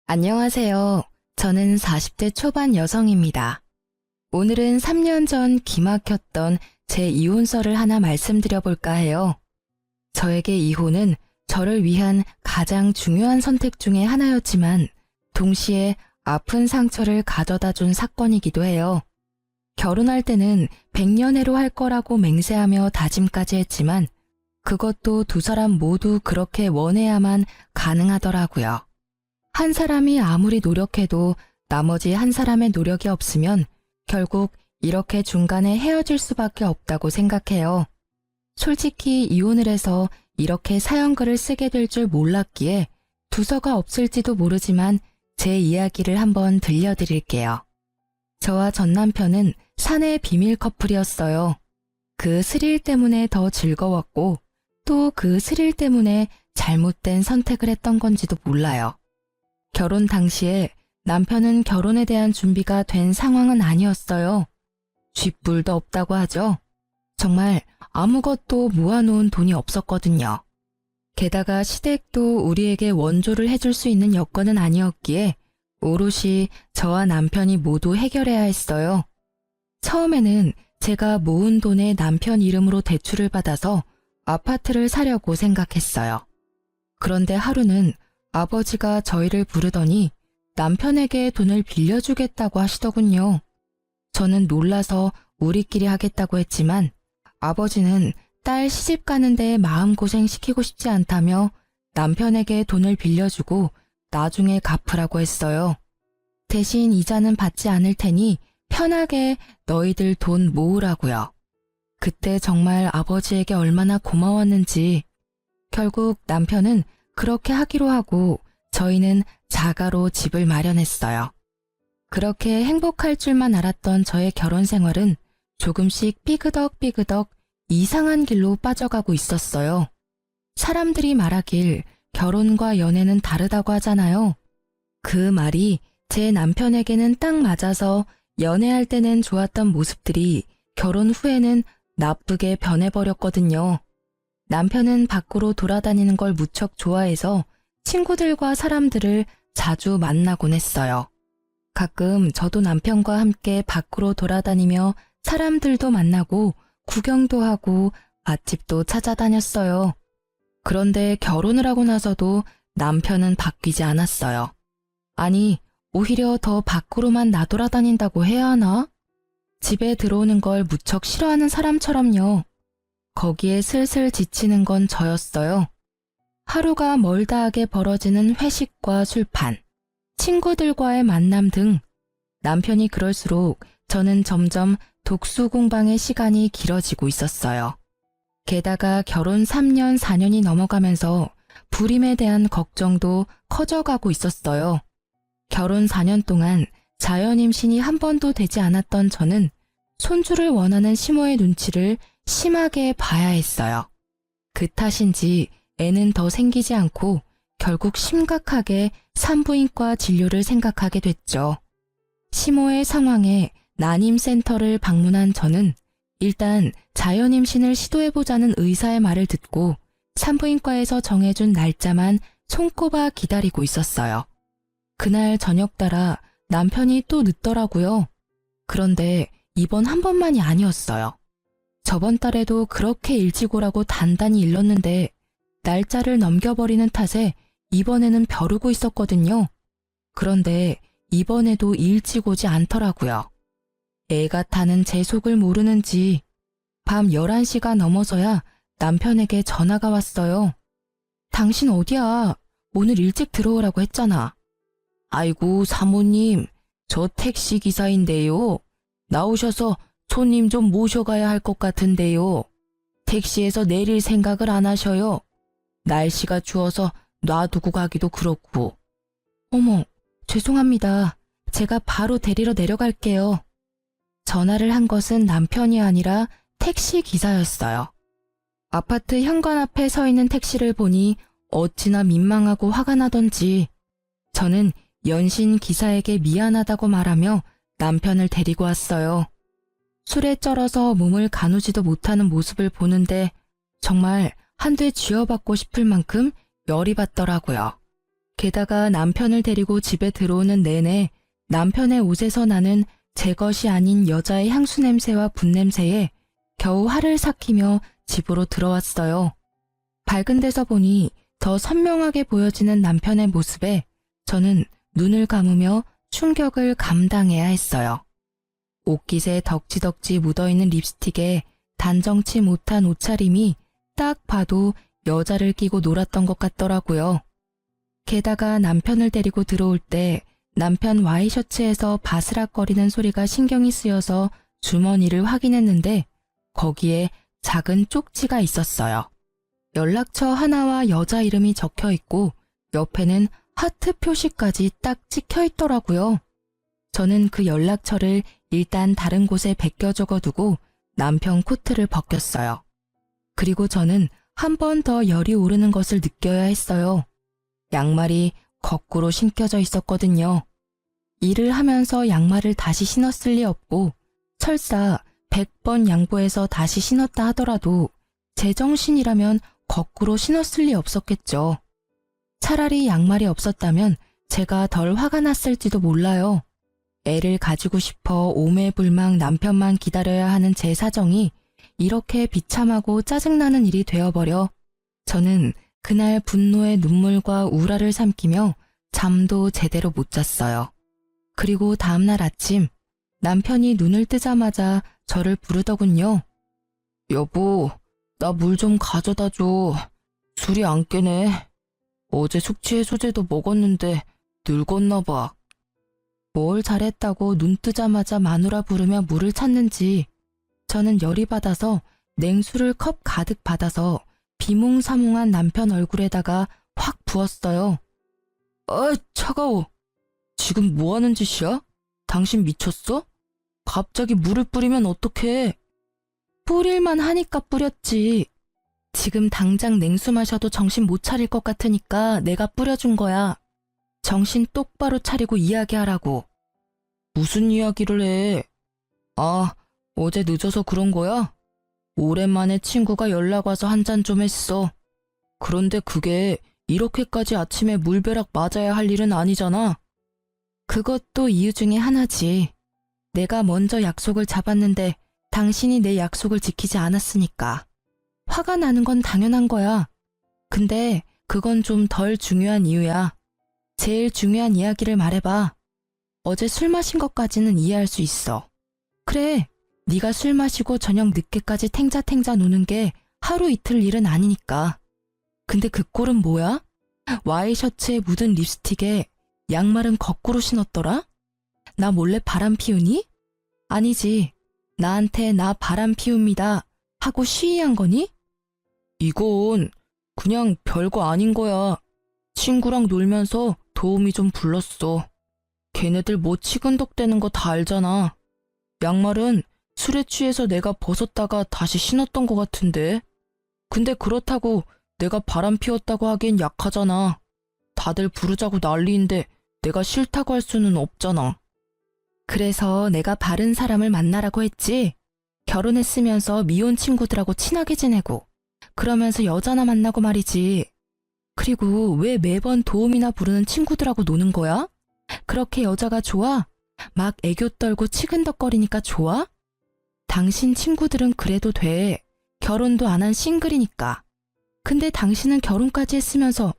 안녕하세요. 저는 40대 초반 여성입니다. 오늘은 3년 전 기막혔던 제 이혼설을 하나 말씀드려 볼까 해요. 저에게 이혼은 저를 위한 가장 중요한 선택 중에 하나였지만 동시에 아픈 상처를 가져다 준 사건이기도 해요. 결혼할 때는 100년해로 할 거라고 맹세하며 다짐까지 했지만 그것도 두 사람 모두 그렇게 원해야만 가능하더라고요. 한 사람이 아무리 노력해도 나머지 한 사람의 노력이 없으면 결국 이렇게 중간에 헤어질 수밖에 없다고 생각해요. 솔직히 이혼을 해서 이렇게 사연글을 쓰게 될 줄 몰랐기에 두서가 없을지도 모르지만 제 이야기를 한번 들려드릴게요. 저와 전 남편은 사내 비밀 커플이었어요. 그 스릴 때문에 더 즐거웠고 또 그 스릴 때문에 잘못된 선택을 했던 건지도 몰라요. 결혼 당시에 남편은 결혼에 대한 준비가 된 상황은 아니었어요. 쥐뿔도 없다고 하죠. 정말 아무것도 모아놓은 돈이 없었거든요. 게다가 시댁도 우리에게 원조를 해줄 수 있는 여건은 아니었기에 오롯이 저와 남편이 모두 해결해야 했어요. 처음에는 제가 모은 돈에 남편 이름으로 대출을 받아서 아파트를 사려고 생각했어요. 그런데 하루는 아버지가 저희를 부르더니 남편에게 돈을 빌려주겠다고 하시더군요. 저는 놀라서 우리끼리 하겠다고 했지만 아버지는 딸 시집 가는데 마음고생 시키고 싶지 않다며 남편에게 돈을 빌려주고 나중에 갚으라고 했어요. 대신 이자는 받지 않을 테니 편하게 너희들 돈 모으라고요. 그때 정말 아버지에게 얼마나 고마웠는지. 결국 남편은 그렇게 하기로 하고 저희는 자가로 집을 마련했어요. 그렇게 행복할 줄만 알았던 저의 결혼 생활은 조금씩 삐그덕 이상한 길로 빠져가고 있었어요. 사람들이 말하길 결혼과 연애는 다르다고 하잖아요. 그 말이 제 남편에게는 딱 맞아서 연애할 때는 좋았던 모습들이 결혼 후에는 나쁘게 변해버렸거든요. 남편은 밖으로 돌아다니는 걸 무척 좋아해서 친구들과 사람들을 자주 만나곤 했어요. 가끔 저도 남편과 함께 밖으로 돌아다니며 사람들도 만나고 구경도 하고 맛집도 찾아다녔어요. 그런데 결혼을 하고 나서도 남편은 바뀌지 않았어요. 아니, 오히려 더 밖으로만 나돌아다닌다고 해야 하나? 집에 들어오는 걸 무척 싫어하는 사람처럼요. 거기에 슬슬 지치는 건 저였어요. 하루가 멀다하게 벌어지는 회식과 술판, 친구들과의 만남 등 남편이 그럴수록 저는 점점 독수 공방의 시간이 길어지고 있었어요. 게다가 결혼 3년, 4년이 넘어가면서 불임에 대한 걱정도 커져가고 있었어요. 결혼 4년 동안 자연 임신이 한 번도 되지 않았던 저는 손주를 원하는 시모의 눈치를 심하게 봐야 했어요. 그 탓인지 애는 더 생기지 않고 결국 심각하게 산부인과 진료를 생각하게 됐죠. 시모의 상황에 난임센터를 방문한 저는 일단 자연임신을 시도해보자는 의사의 말을 듣고 산부인과에서 정해준 날짜만 손꼽아 기다리고 있었어요. 그날 저녁 따라 남편이 또 늦더라고요. 그런데 이번 한 번만이 아니었어요. 저번 달에도 그렇게 일찍 오라고 단단히 일렀는데 날짜를 넘겨버리는 탓에 이번에는 벼르고 있었거든요. 그런데 이번에도 일찍 오지 않더라고요. 애가 타는 제 속을 모르는지 밤 11시가 넘어서야 남편에게 전화가 왔어요. 당신 어디야? 오늘 일찍 들어오라고 했잖아. 아이고 사모님, 저 택시 기사인데요. 나오셔서 손님 좀 모셔가야 할 것 같은데요. 택시에서 내릴 생각을 안 하셔요. 날씨가 추워서 놔두고 가기도 그렇고. 어머, 죄송합니다. 제가 바로 데리러 내려갈게요. 전화를 한 것은 남편이 아니라 택시 기사였어요. 아파트 현관 앞에 서 있는 택시를 보니 어찌나 민망하고 화가 나던지 저는 연신 기사에게 미안하다고 말하며 남편을 데리고 왔어요. 술에 쩔어서 몸을 가누지도 못하는 모습을 보는데 정말 한 대 쥐어받고 싶을 만큼 열이 받더라고요. 게다가 남편을 데리고 집에 들어오는 내내 남편의 옷에서 나는 제 것이 아닌 여자의 향수 냄새와 분 냄새에 겨우 화를 삭히며 집으로 들어왔어요. 밝은 데서 보니 더 선명하게 보여지는 남편의 모습에 저는 눈을 감으며 충격을 감당해야 했어요. 옷깃에 덕지덕지 묻어있는 립스틱에 단정치 못한 옷차림이 딱 봐도 여자를 끼고 놀았던 것 같더라고요. 게다가 남편을 데리고 들어올 때 남편 와이셔츠에서 바스락거리는 소리가 신경이 쓰여서 주머니를 확인했는데 거기에 작은 쪽지가 있었어요. 연락처 하나와 여자 이름이 적혀 있고 옆에는 하트 표시까지 딱 찍혀 있더라고요. 저는 그 연락처를 일단 다른 곳에 베껴 적어두고 남편 코트를 벗겼어요. 그리고 저는 한 번 더 열이 오르는 것을 느껴야 했어요. 양말이 거꾸로 신겨져 있었거든요. 일을 하면서 양말을 다시 신었을 리 없고 설사 100번 양보해서 다시 신었다 하더라도 제정신이라면 거꾸로 신었을 리 없었겠죠. 차라리 양말이 없었다면 제가 덜 화가 났을지도 몰라요. 애를 가지고 싶어 오매불망 남편만 기다려야 하는 제 사정이 이렇게 비참하고 짜증나는 일이 되어버려 저는 그날 분노의 눈물과 우라를 삼키며 잠도 제대로 못 잤어요. 그리고 다음날 아침 남편이 눈을 뜨자마자 저를 부르더군요. 여보, 나 물 좀 가져다 줘. 술이 안 깨네. 어제 숙취해소제도 먹었는데 늙었나 봐. 뭘 잘했다고 눈 뜨자마자 마누라 부르며 물을 찾는지 저는 열이 받아서 냉수를 컵 가득 받아서 비몽사몽한 남편 얼굴에다가 확 부었어요. 아, 차가워. 지금 뭐 하는 짓이야? 당신 미쳤어? 갑자기 물을 뿌리면 어떡해? 뿌릴만 하니까 뿌렸지. 지금 당장 냉수 마셔도 정신 못 차릴 것 같으니까 내가 뿌려준 거야. 정신 똑바로 차리고 이야기하라고. 무슨 이야기를 해? 아, 어제 늦어서 그런 거야? 오랜만에 친구가 연락 와서 한 잔 좀 했어. 그런데 그게 이렇게까지 아침에 물벼락 맞아야 할 일은 아니잖아. 그것도 이유 중에 하나지. 내가 먼저 약속을 잡았는데 당신이 내 약속을 지키지 않았으니까. 화가 나는 건 당연한 거야. 근데 그건 좀 덜 중요한 이유야. 제일 중요한 이야기를 말해봐. 어제 술 마신 것까지는 이해할 수 있어. 그래, 네가 술 마시고 저녁 늦게까지 탱자탱자 노는 게 하루 이틀 일은 아니니까. 근데 그 꼴은 뭐야? 와이셔츠에 묻은 립스틱에 양말은 거꾸로 신었더라? 나 몰래 바람 피우니? 아니지. 나한테 나 바람 피웁니다 하고 시위한 거니? 이건 그냥 별거 아닌 거야. 친구랑 놀면서 도우미 좀 불렀어. 걔네들 뭐 치근덕대는 거 다 알잖아. 양말은 술에 취해서 내가 벗었다가 다시 신었던 거 같은데. 근데 그렇다고 내가 바람 피웠다고 하기엔 약하잖아. 다들 부르자고 난리인데 내가 싫다고 할 수는 없잖아. 그래서 내가 바른 사람을 만나라고 했지. 결혼했으면서 미혼 친구들하고 친하게 지내고 그러면서 여자나 만나고 말이지. 그리고 왜 매번 도움이나 부르는 친구들하고 노는 거야? 그렇게 여자가 좋아? 막 애교 떨고 치근덕거리니까 좋아? 당신 친구들은 그래도 돼. 결혼도 안 한 싱글이니까. 근데 당신은 결혼까지 했으면서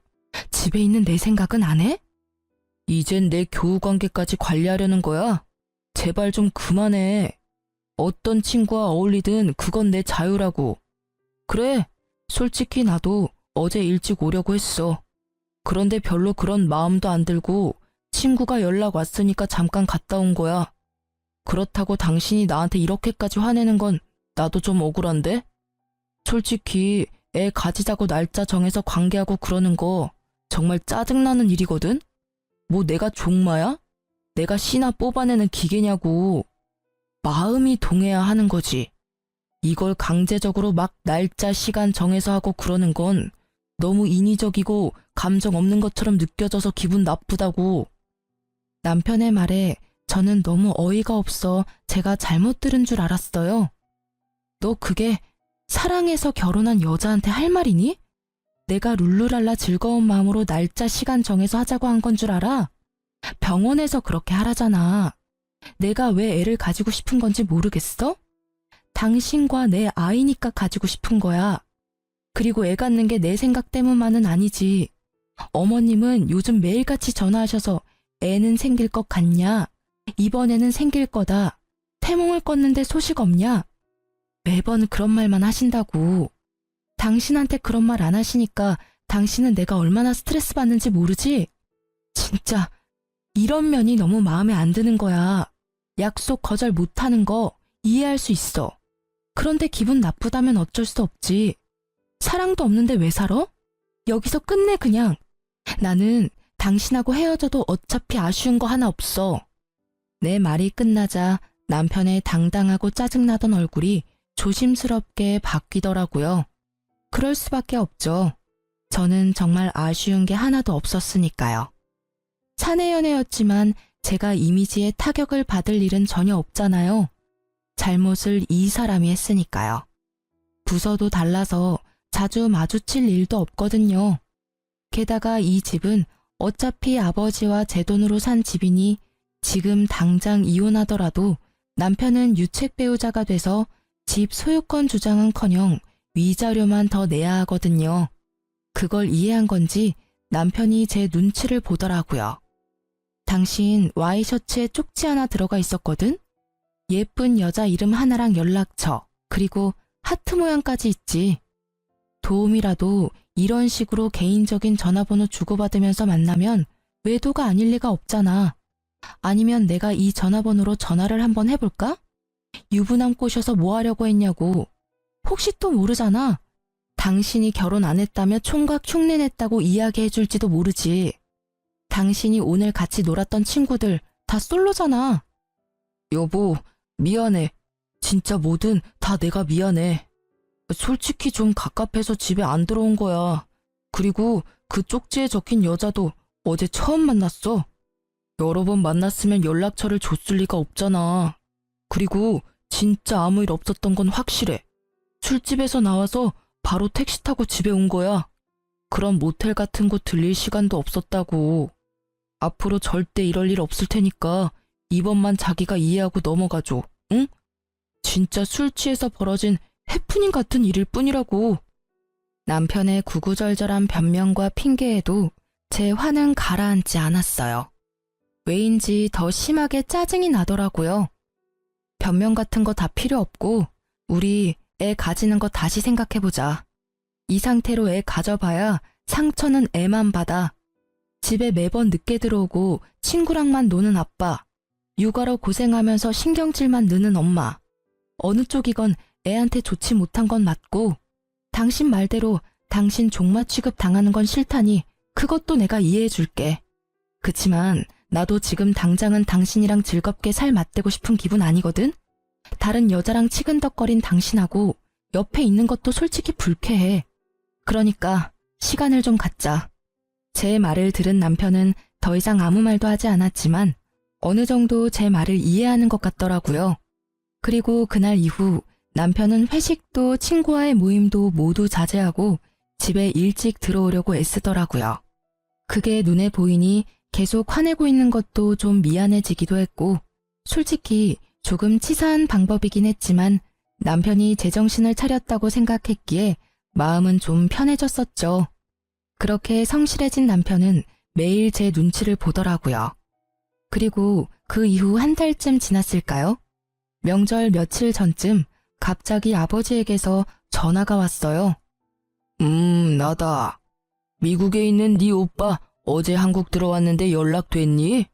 집에 있는 내 생각은 안 해? 이젠 내 교우 관계까지 관리하려는 거야? 제발 좀 그만해. 어떤 친구와 어울리든 그건 내 자유라고. 그래, 솔직히 나도 어제 일찍 오려고 했어. 그런데 별로 그런 마음도 안 들고 친구가 연락 왔으니까 잠깐 갔다 온 거야. 그렇다고 당신이 나한테 이렇게까지 화내는 건 나도 좀 억울한데? 솔직히 애 가지자고 날짜 정해서 관계하고 그러는 거 정말 짜증나는 일이거든? 뭐 내가 종마야? 내가 씨나 뽑아내는 기계냐고. 마음이 동해야 하는 거지. 이걸 강제적으로 막 날짜 시간 정해서 하고 그러는 건 너무 인위적이고 감정 없는 것처럼 느껴져서 기분 나쁘다고. 남편의 말에 저는 너무 어이가 없어 제가 잘못 들은 줄 알았어요. 너 그게 사랑해서 결혼한 여자한테 할 말이니? 내가 룰루랄라 즐거운 마음으로 날짜 시간 정해서 하자고 한 건 줄 알아? 병원에서 그렇게 하라잖아. 내가 왜 애를 가지고 싶은 건지 모르겠어? 당신과 내 아이니까 가지고 싶은 거야. 그리고 애 갖는 게 내 생각 때문만은 아니지. 어머님은 요즘 매일같이 전화하셔서 애는 생길 것 같냐? 이번에는 생길 거다. 태몽을 껐는데 소식 없냐? 매번 그런 말만 하신다고. 당신한테 그런 말 안 하시니까 당신은 내가 얼마나 스트레스 받는지 모르지? 진짜 이런 면이 너무 마음에 안 드는 거야. 약속 거절 못하는 거 이해할 수 있어. 그런데 기분 나쁘다면 어쩔 수 없지. 사랑도 없는데 왜 살아? 여기서 끝내 그냥. 나는 당신하고 헤어져도 어차피 아쉬운 거 하나 없어. 내 말이 끝나자 남편의 당당하고 짜증나던 얼굴이 조심스럽게 바뀌더라고요. 그럴 수밖에 없죠. 저는 정말 아쉬운 게 하나도 없었으니까요. 사내 연애였지만 제가 이미지에 타격을 받을 일은 전혀 없잖아요. 잘못을 이 사람이 했으니까요. 부서도 달라서 자주 마주칠 일도 없거든요. 게다가 이 집은 어차피 아버지와 제 돈으로 산 집이니 지금 당장 이혼하더라도 남편은 유책 배우자가 돼서 집 소유권 주장은커녕 위자료만 더 내야 하거든요. 그걸 이해한 건지 남편이 제 눈치를 보더라고요. 당신 와이셔츠에 쪽지 하나 들어가 있었거든? 예쁜 여자 이름 하나랑 연락처, 그리고 하트 모양까지 있지. 도움이라도 이런 식으로 개인적인 전화번호 주고받으면서 만나면 외도가 아닐 리가 없잖아. 아니면 내가 이 전화번호로 전화를 한번 해볼까? 유부남 꼬셔서 뭐 하려고 했냐고. 혹시 또 모르잖아. 당신이 결혼 안 했다며 총각 흉내냈다고 이야기해줄지도 모르지. 당신이 오늘 같이 놀았던 친구들 다 솔로잖아. 여보, 미안해. 진짜 뭐든 다 내가 미안해. 솔직히 좀 갑갑해서 집에 안 들어온 거야. 그리고 그 쪽지에 적힌 여자도 어제 처음 만났어. 여러 번 만났으면 연락처를 줬을 리가 없잖아. 그리고 진짜 아무 일 없었던 건 확실해. 술집에서 나와서 바로 택시 타고 집에 온 거야. 그런 모텔 같은 곳 들릴 시간도 없었다고. 앞으로 절대 이럴 일 없을 테니까 이번만 자기가 이해하고 넘어가줘. 응? 진짜 술 취해서 벌어진 해프닝 같은 일일 뿐이라고. 남편의 구구절절한 변명과 핑계에도 제 화는 가라앉지 않았어요. 왜인지 더 심하게 짜증이 나더라고요. 변명 같은 거 다 필요 없고 우리 애 가지는 거 다시 생각해보자. 이 상태로 애 가져봐야 상처는 애만 받아. 집에 매번 늦게 들어오고 친구랑만 노는 아빠, 육아로 고생하면서 신경질만 느는 엄마. 어느 쪽이건 애한테 좋지 못한 건 맞고 당신 말대로 당신 종마 취급 당하는 건 싫다니 그것도 내가 이해해줄게. 그치만 나도 지금 당장은 당신이랑 즐겁게 살 맞대고 싶은 기분 아니거든? 다른 여자랑 치근덕거린 당신하고 옆에 있는 것도 솔직히 불쾌해. 그러니까 시간을 좀 갖자. 제 말을 들은 남편은 더 이상 아무 말도 하지 않았지만 어느 정도 제 말을 이해하는 것 같더라고요. 그리고 그날 이후 남편은 회식도 친구와의 모임도 모두 자제하고 집에 일찍 들어오려고 애쓰더라고요. 그게 눈에 보이니 계속 화내고 있는 것도 좀 미안해지기도 했고 솔직히 조금 치사한 방법이긴 했지만 남편이 제정신을 차렸다고 생각했기에 마음은 좀 편해졌었죠. 그렇게 성실해진 남편은 매일 제 눈치를 보더라고요. 그리고 그 이후 한 달쯤 지났을까요? 명절 며칠 전쯤 갑자기 아버지에게서 전화가 왔어요. 나다. 미국에 있는 네 오빠 어제 한국 들어왔는데 연락됐니?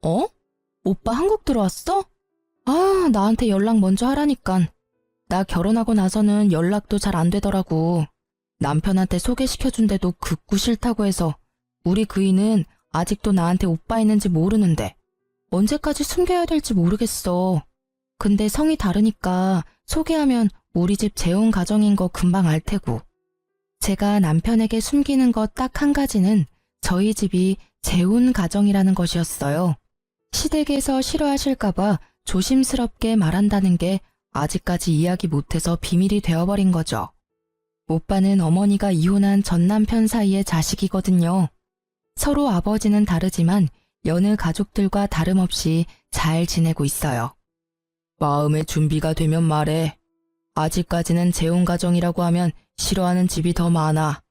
어? 오빠 한국 들어왔어? 아, 나한테 연락 먼저 하라니깐. 나 결혼하고 나서는 연락도 잘 안 되더라고. 남편한테 소개시켜준데도 극구 싫다고 해서 우리 그이는 아직도 나한테 오빠 있는지 모르는데 언제까지 숨겨야 될지 모르겠어. 근데 성이 다르니까 소개하면 우리 집 재혼 가정인 거 금방 알 테고. 제가 남편에게 숨기는 것 딱 한 가지는 저희 집이 재혼 가정이라는 것이었어요. 시댁에서 싫어하실까봐 조심스럽게 말한다는 게 아직까지 이야기 못해서 비밀이 되어버린 거죠. 오빠는 어머니가 이혼한 전 남편 사이의 자식이거든요. 서로 아버지는 다르지만 여느 가족들과 다름없이 잘 지내고 있어요. 마음의 준비가 되면 말해. 아직까지는 재혼 가정이라고 하면 싫어하는 집이 더 많아.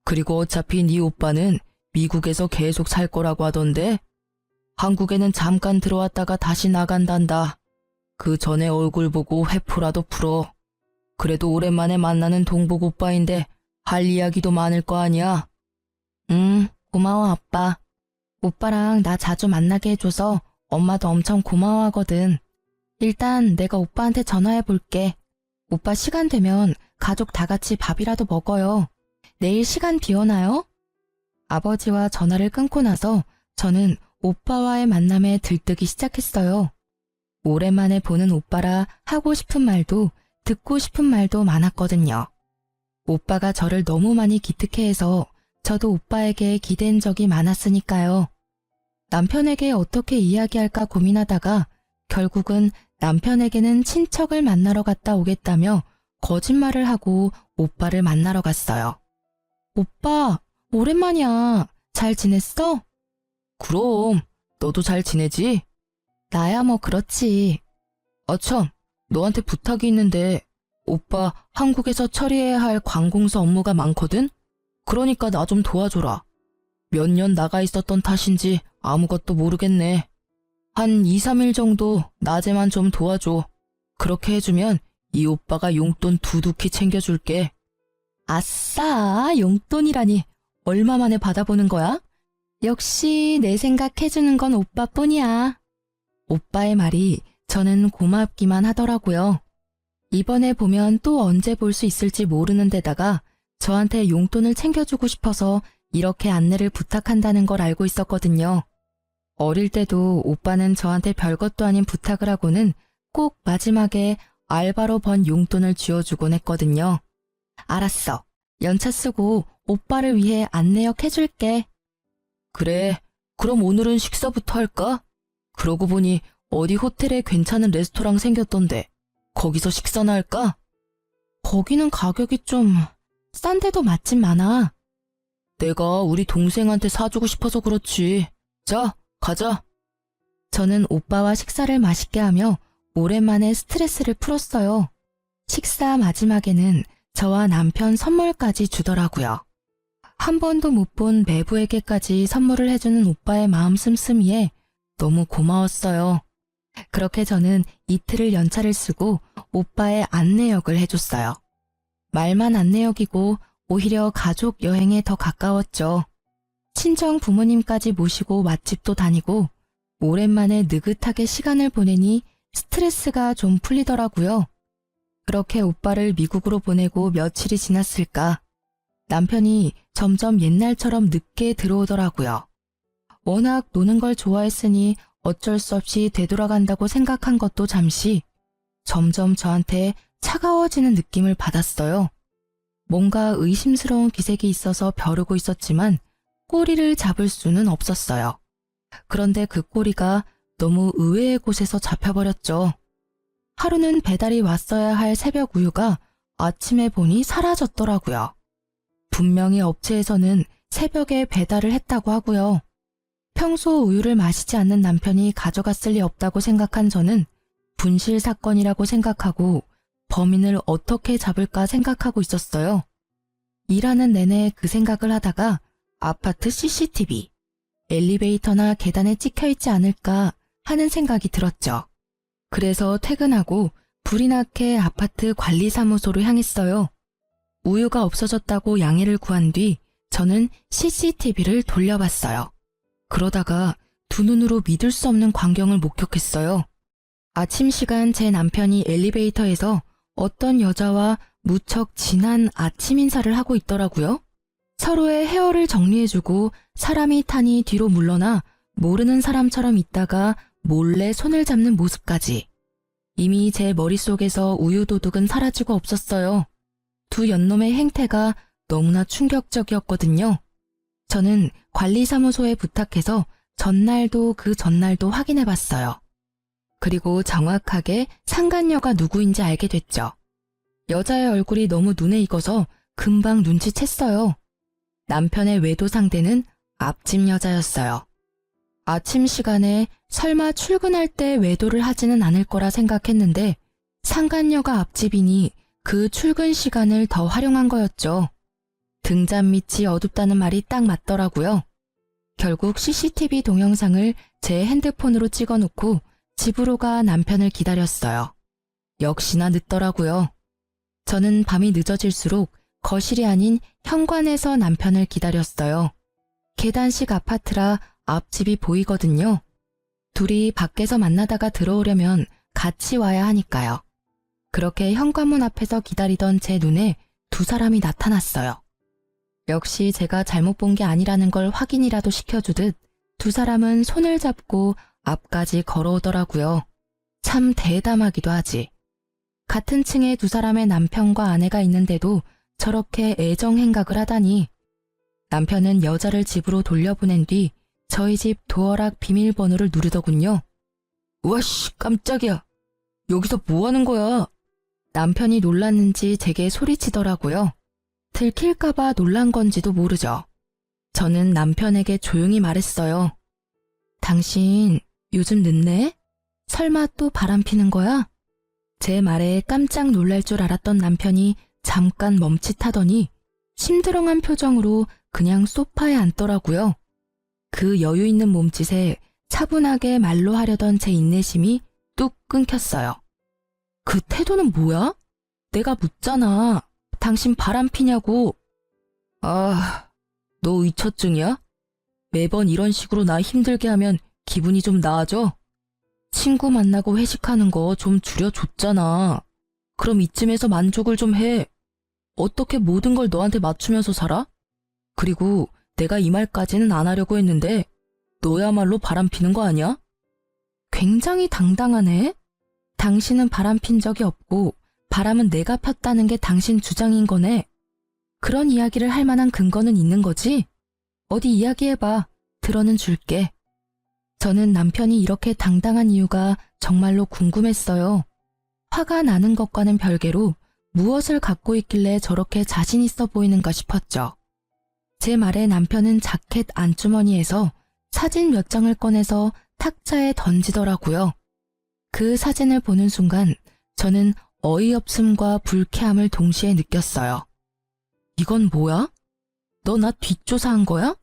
그리고 어차피 네 오빠는 미국에서 계속 살 거라고 하던데? 한국에는 잠깐 들어왔다가 다시 나간단다. 그 전에 얼굴 보고 회포라도 풀어. 그래도 오랜만에 만나는 동복 오빠인데 할 이야기도 많을 거 아니야? 고마워 아빠. 오빠랑 나 자주 만나게 해줘서 엄마도 엄청 고마워하거든. 일단 내가 오빠한테 전화해 볼게. 오빠 시간 되면 가족 다 같이 밥이라도 먹어요. 내일 시간 비오나요? 아버지와 전화를 끊고 나서 저는 오빠와의 만남에 들뜨기 시작했어요. 오랜만에 보는 오빠라 하고 싶은 말도 듣고 싶은 말도 많았거든요. 오빠가 저를 너무 많이 기특해해서 저도 오빠에게 기댄 적이 많았으니까요. 남편에게 어떻게 이야기할까 고민하다가 결국은 남편에게는 친척을 만나러 갔다 오겠다며 거짓말을 하고 오빠를 만나러 갔어요. 오빠, 오랜만이야. 잘 지냈어? 그럼, 너도 잘 지내지? 나야 뭐 그렇지. 참, 너한테 부탁이 있는데 오빠 한국에서 처리해야 할 관공서 업무가 많거든? 그러니까 나 좀 도와줘라. 몇 년 나가 있었던 탓인지 아무것도 모르겠네. 한 2, 3일 정도 낮에만 좀 도와줘. 그렇게 해주면 이 오빠가 용돈 두둑히 챙겨줄게. 아싸, 용돈이라니. 얼마 만에 받아보는 거야? 역시 내 생각 해주는 건 오빠뿐이야. 오빠의 말이 저는 고맙기만 하더라고요. 이번에 보면 또 언제 볼 수 있을지 모르는 데다가 저한테 용돈을 챙겨주고 싶어서 이렇게 안내를 부탁한다는 걸 알고 있었거든요. 어릴 때도 오빠는 저한테 별것도 아닌 부탁을 하고는 꼭 마지막에 알바로 번 용돈을 쥐어주곤 했거든요. 알았어. 연차 쓰고 오빠를 위해 안내역 해줄게. 그래, 그럼 오늘은 식사부터 할까? 그러고 보니 어디 호텔에 괜찮은 레스토랑 생겼던데 거기서 식사나 할까? 거기는 가격이 좀 싼데도 맛집 많아. 내가 우리 동생한테 사주고 싶어서 그렇지. 자, 가자. 저는 오빠와 식사를 맛있게 하며 오랜만에 스트레스를 풀었어요. 식사 마지막에는 저와 남편 선물까지 주더라고요. 한 번도 못 본 매부에게까지 선물을 해주는 오빠의 마음 씀씀이에 너무 고마웠어요. 그렇게 저는 이틀을 연차를 쓰고 오빠의 안내역을 해줬어요. 말만 안내역이고 오히려 가족 여행에 더 가까웠죠. 친정 부모님까지 모시고 맛집도 다니고 오랜만에 느긋하게 시간을 보내니 스트레스가 좀 풀리더라고요. 그렇게 오빠를 미국으로 보내고 며칠이 지났을까 남편이 점점 옛날처럼 늦게 들어오더라고요. 워낙 노는 걸 좋아했으니 어쩔 수 없이 되돌아간다고 생각한 것도 잠시 점점 저한테 차가워지는 느낌을 받았어요. 뭔가 의심스러운 기색이 있어서 벼르고 있었지만 꼬리를 잡을 수는 없었어요. 그런데 그 꼬리가 너무 의외의 곳에서 잡혀버렸죠. 하루는 배달이 왔어야 할 새벽 우유가 아침에 보니 사라졌더라고요. 분명히 업체에서는 새벽에 배달을 했다고 하고요. 평소 우유를 마시지 않는 남편이 가져갔을 리 없다고 생각한 저는 분실 사건이라고 생각하고 범인을 어떻게 잡을까 생각하고 있었어요. 일하는 내내 그 생각을 하다가 아파트 CCTV, 엘리베이터나 계단에 찍혀있지 않을까 하는 생각이 들었죠. 그래서 퇴근하고 불이 나게 아파트 관리사무소로 향했어요. 우유가 없어졌다고 양해를 구한 뒤 저는 CCTV를 돌려봤어요. 그러다가 두 눈으로 믿을 수 없는 광경을 목격했어요. 아침 시간 제 남편이 엘리베이터에서 어떤 여자와 무척 진한 아침 인사를 하고 있더라고요. 서로의 헤어를 정리해주고 사람이 타니 뒤로 물러나 모르는 사람처럼 있다가 몰래 손을 잡는 모습까지. 이미 제 머릿속에서 우유도둑은 사라지고 없었어요. 두 연놈의 행태가 너무나 충격적이었거든요. 저는 관리사무소에 부탁해서 전날도 그 전날도 확인해봤어요. 그리고 정확하게 상간녀가 누구인지 알게 됐죠. 여자의 얼굴이 너무 눈에 익어서 금방 눈치챘어요. 남편의 외도 상대는 앞집 여자였어요. 아침 시간에 설마 출근할 때 외도를 하지는 않을 거라 생각했는데 상간녀가 앞집이니 그 출근 시간을 더 활용한 거였죠. 등잔 밑이 어둡다는 말이 딱 맞더라고요. 결국 CCTV 동영상을 제 핸드폰으로 찍어놓고 집으로 가 남편을 기다렸어요. 역시나 늦더라고요. 저는 밤이 늦어질수록 거실이 아닌 현관에서 남편을 기다렸어요. 계단식 아파트라 앞집이 보이거든요. 둘이 밖에서 만나다가 들어오려면 같이 와야 하니까요. 그렇게 현관문 앞에서 기다리던 제 눈에 두 사람이 나타났어요. 역시 제가 잘못 본 게 아니라는 걸 확인이라도 시켜주듯 두 사람은 손을 잡고 앞까지 걸어오더라고요. 참 대담하기도 하지. 같은 층에 두 사람의 남편과 아내가 있는데도 저렇게 애정 행각을 하다니. 남편은 여자를 집으로 돌려보낸 뒤 저희 집 도어락 비밀번호를 누르더군요. 우와씨, 깜짝이야. 여기서 뭐 하는 거야? 남편이 놀랐는지 제게 소리치더라고요. 들킬까봐 놀란 건지도 모르죠. 저는 남편에게 조용히 말했어요. 당신 요즘 늦네? 설마 또 바람 피는 거야? 제 말에 깜짝 놀랄 줄 알았던 남편이 잠깐 멈칫하더니 심드렁한 표정으로 그냥 소파에 앉더라고요. 그 여유 있는 몸짓에 차분하게 말로 하려던 제 인내심이 뚝 끊겼어요. 그 태도는 뭐야? 내가 묻잖아. 당신 바람 피냐고. 아, 너 의처증이야? 매번 이런 식으로 나 힘들게 하면 기분이 좀 나아져? 친구 만나고 회식하는 거 좀 줄여줬잖아. 그럼 이쯤에서 만족을 좀 해. 어떻게 모든 걸 너한테 맞추면서 살아? 그리고 내가 이 말까지는 안 하려고 했는데 너야말로 바람 피는 거 아니야? 굉장히 당당하네. 당신은 바람 핀 적이 없고 바람은 내가 폈다는 게 당신 주장인 거네. 그런 이야기를 할 만한 근거는 있는 거지? 어디 이야기해봐. 들어는 줄게. 저는 남편이 이렇게 당당한 이유가 정말로 궁금했어요. 화가 나는 것과는 별개로 무엇을 갖고 있길래 저렇게 자신 있어 보이는가 싶었죠. 제 말에 남편은 자켓 안주머니에서 사진 몇 장을 꺼내서 탁자에 던지더라고요. 그 사진을 보는 순간 저는 어이없음과 불쾌함을 동시에 느꼈어요. 이건 뭐야? 너 나 뒷조사한 거야?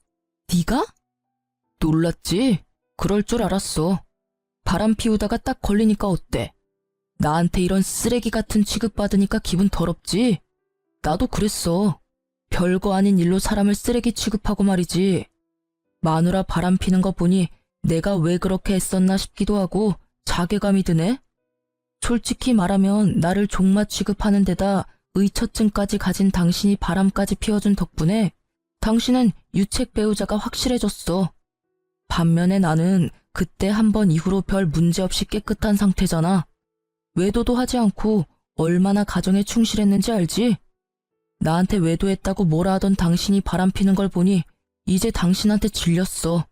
네가? 놀랐지? 그럴 줄 알았어. 바람 피우다가 딱 걸리니까 어때? 나한테 이런 쓰레기 같은 취급받으니까 기분 더럽지? 나도 그랬어. 별거 아닌 일로 사람을 쓰레기 취급하고 말이지. 마누라 바람 피는 거 보니 내가 왜 그렇게 했었나 싶기도 하고 자괴감이 드네. 솔직히 말하면 나를 종마 취급하는 데다 의처증까지 가진 당신이 바람까지 피워준 덕분에 당신은 유책 배우자가 확실해졌어. 반면에 나는 그때 한 번 이후로 별 문제 없이 깨끗한 상태잖아. 외도도 하지 않고 얼마나 가정에 충실했는지 알지? 나한테 외도했다고 뭐라 하던 당신이 바람피는 걸 보니 이제 당신한테 질렸어.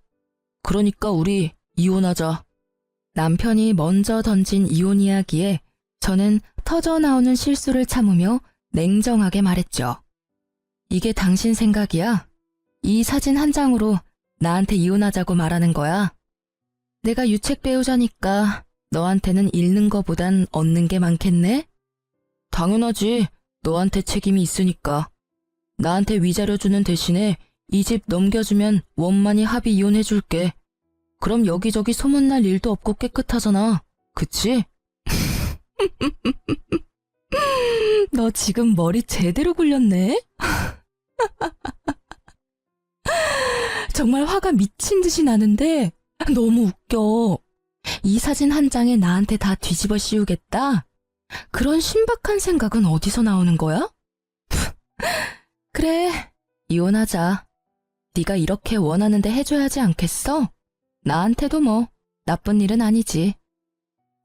그러니까 우리 이혼하자. 남편이 먼저 던진 이혼 이야기에 저는 터져나오는 실수를 참으며 냉정하게 말했죠. 이게 당신 생각이야? 이 사진 한 장으로 나한테 이혼하자고 말하는 거야? 내가 유책 배우자니까 너한테는 잃는 거보단 얻는 게 많겠네? 당연하지. 너한테 책임이 있으니까. 나한테 위자료 주는 대신에 이 집 넘겨주면 원만히 합의 이혼해줄게. 그럼 여기저기 소문날 일도 없고 깨끗하잖아. 그치? 너 지금 머리 제대로 굴렸네? 정말 화가 미친 듯이 나는데 너무 웃겨. 이 사진 한 장에 나한테 다 뒤집어 씌우겠다? 그런 신박한 생각은 어디서 나오는 거야? 그래, 이혼하자. 네가 이렇게 원하는데 해줘야지 않겠어? 나한테도 뭐 나쁜 일은 아니지.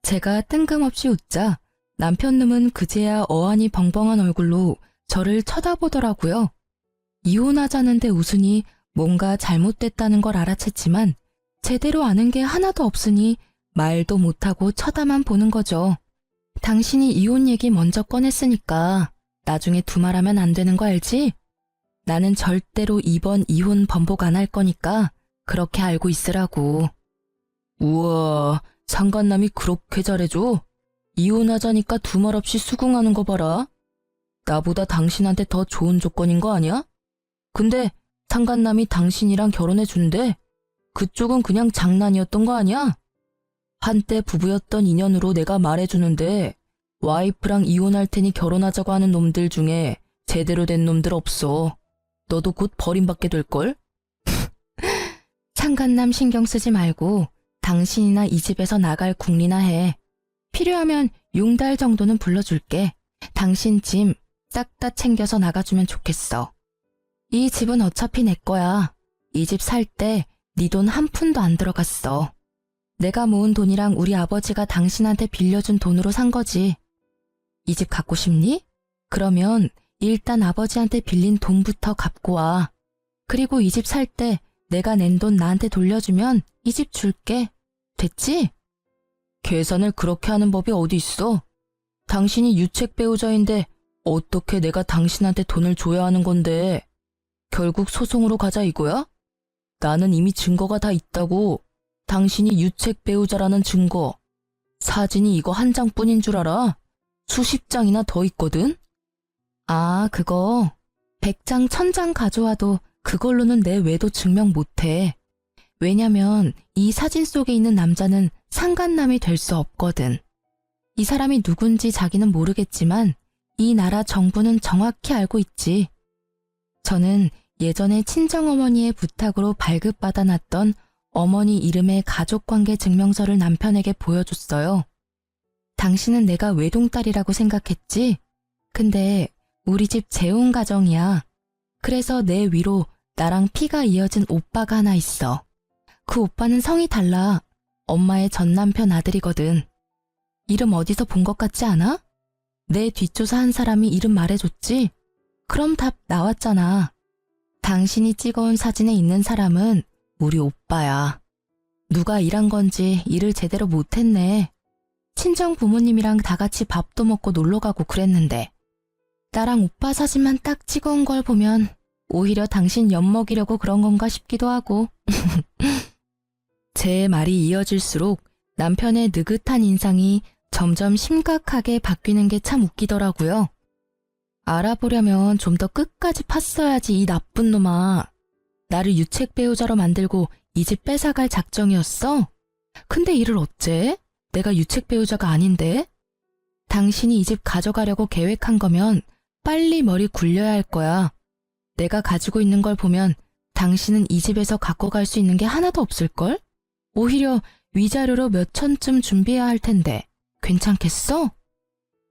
제가 뜬금없이 웃자 남편 놈은 그제야 어안이 벙벙한 얼굴로 저를 쳐다보더라고요. 이혼하자는데 웃으니 뭔가 잘못됐다는 걸 알아챘지만 제대로 아는 게 하나도 없으니 말도 못하고 쳐다만 보는 거죠. 당신이 이혼 얘기 먼저 꺼냈으니까 나중에 두말하면 안 되는 거 알지? 나는 절대로 이번 이혼 번복 안 할 거니까 그렇게 알고 있으라고. 우와, 상간남이 그렇게 잘해줘? 이혼하자니까 두말 없이 수긍하는 거 봐라. 나보다 당신한테 더 좋은 조건인 거 아니야? 근데 상간남이 당신이랑 결혼해 준대. 그쪽은 그냥 장난이었던 거 아니야? 한때 부부였던 인연으로 내가 말해주는데 와이프랑 이혼할 테니 결혼하자고 하는 놈들 중에 제대로 된 놈들 없어. 너도 곧 버림받게 될걸? 상간남 신경 쓰지 말고 당신이나 이 집에서 나갈 궁리나 해. 필요하면 용달 정도는 불러줄게. 당신 짐 싹 다 챙겨서 나가주면 좋겠어. 이 집은 어차피 내 거야. 이 집 살 때 네 돈 한 푼도 안 들어갔어. 내가 모은 돈이랑 우리 아버지가 당신한테 빌려준 돈으로 산 거지. 이 집 갖고 싶니? 그러면 일단 아버지한테 빌린 돈부터 갚고 와. 그리고 이 집 살 때 내가 낸 돈 나한테 돌려주면 이 집 줄게. 됐지? 계산을 그렇게 하는 법이 어디 있어? 당신이 유책 배우자인데 어떻게 내가 당신한테 돈을 줘야 하는 건데. 결국 소송으로 가자 이거야? 나는 이미 증거가 다 있다고. 당신이 유책 배우자라는 증거. 사진이 이거 한 장뿐인 줄 알아? 수십 장이나 더 있거든? 아, 그거 100장 1000장 가져와도 그걸로는 내 외도 증명 못해. 왜냐면 이 사진 속에 있는 남자는 상간남이 될 수 없거든. 이 사람이 누군지 자기는 모르겠지만 이 나라 정부는 정확히 알고 있지. 저는 예전에 친정어머니의 부탁으로 발급받아 놨던 어머니 이름의 가족관계 증명서를 남편에게 보여줬어요. 당신은 내가 외동딸이라고 생각했지? 근데 우리 집 재혼 가정이야. 그래서 내 위로 나랑 피가 이어진 오빠가 하나 있어. 그 오빠는 성이 달라. 엄마의 전남편 아들이거든. 이름 어디서 본 것 같지 않아? 내 뒷조사한 사람이 이름 말해줬지? 그럼 답 나왔잖아. 당신이 찍어온 사진에 있는 사람은 우리 오빠야. 누가 일한 건지 일을 제대로 못했네. 친정 부모님이랑 다 같이 밥도 먹고 놀러 가고 그랬는데 나랑 오빠 사진만 딱 찍어온 걸 보면 오히려 당신 엿먹이려고 그런 건가 싶기도 하고. 제 말이 이어질수록 남편의 느긋한 인상이 점점 심각하게 바뀌는 게 참 웃기더라고요. 알아보려면 좀 더 끝까지 팠어야지 이 나쁜 놈아. 나를 유책 배우자로 만들고 이 집 뺏어갈 작정이었어? 근데 이를 어째? 내가 유책 배우자가 아닌데? 당신이 이 집 가져가려고 계획한 거면 빨리 머리 굴려야 할 거야. 내가 가지고 있는 걸 보면 당신은 이 집에서 갖고 갈 수 있는 게 하나도 없을걸? 오히려 위자료로 몇 천쯤 준비해야 할 텐데 괜찮겠어?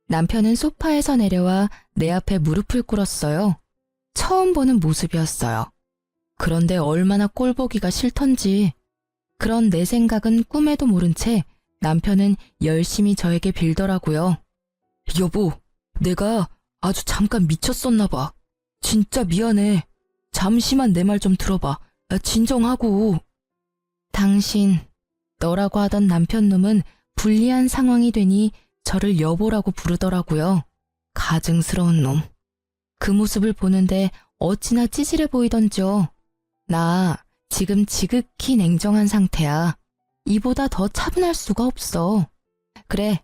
남편은 소파에서 내려와 내 앞에 무릎을 꿇었어요. 처음 보는 모습이었어요. 그런데 얼마나 꼴보기가 싫던지. 그런 내 생각은 꿈에도 모른 채 남편은 열심히 저에게 빌더라고요. 여보, 내가 아주 잠깐 미쳤었나 봐. 진짜 미안해. 잠시만 내 말 좀 들어봐. 진정하고. 당신, 너라고 하던 남편놈은 불리한 상황이 되니 저를 여보라고 부르더라고요. 가증스러운 놈. 그 모습을 보는데 어찌나 찌질해 보이던지요. 나 지금 지극히 냉정한 상태야. 이보다 더 차분할 수가 없어. 그래,